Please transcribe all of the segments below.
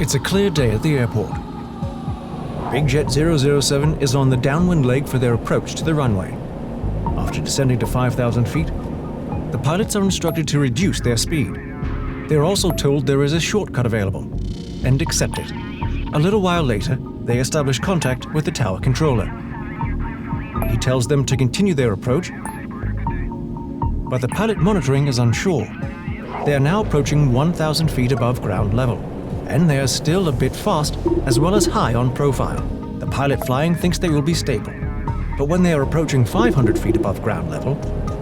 It's a clear day at the airport. Big Jet 007 is on the downwind leg for their approach to the runway. After descending to 5,000 feet, the pilots are instructed to reduce their speed. They are also told there is a shortcut available, and accept it. A little while later, they establish contact with the tower controller. He tells them to continue their approach, but the pilot monitoring is unsure. They are now approaching 1,000 feet above ground level, and they are still a bit fast as well as high on profile. The pilot flying thinks they will be stable, but when they are approaching 500 feet above ground level,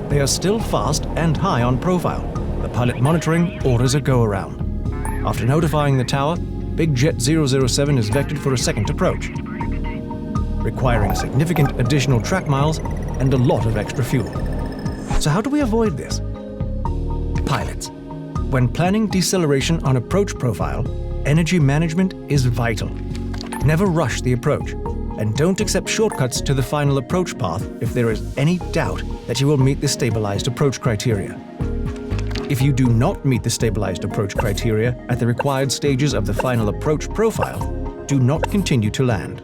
they are still fast and high on profile. The pilot monitoring orders a go-around. After notifying the tower, Big Jet 007 is vectored for a second approach, requiring significant additional track miles and a lot of extra fuel. So how do we avoid this? Pilots, when planning deceleration on approach profile, energy management is vital. Never rush the approach, and don't accept shortcuts to the final approach path if there is any doubt that you will meet the stabilized approach criteria. If you do not meet the stabilized approach criteria at the required stages of the final approach profile, do not continue to land.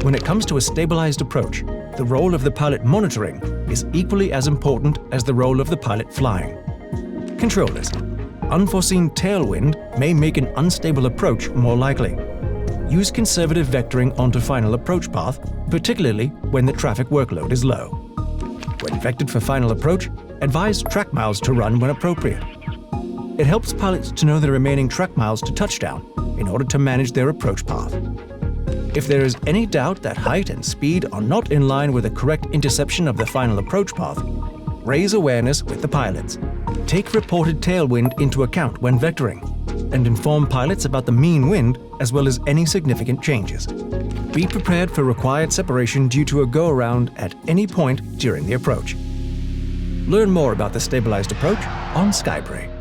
When it comes to a stabilized approach, the role of the pilot monitoring is equally as important as the role of the pilot flying. Controllers. Unforeseen tailwind may make an unstable approach more likely. Use conservative vectoring onto final approach path, particularly when the traffic workload is low. When vectored for final approach, advise track miles to run when appropriate. It helps pilots to know the remaining track miles to touchdown in order to manage their approach path. If there is any doubt that height and speed are not in line with the correct interception of the final approach path, raise awareness with the pilots. Take reported tailwind into account when vectoring, and inform pilots about the mean wind as well as any significant changes. Be prepared for required separation due to a go-around at any point during the approach. Learn more about the stabilized approach on SKYclip.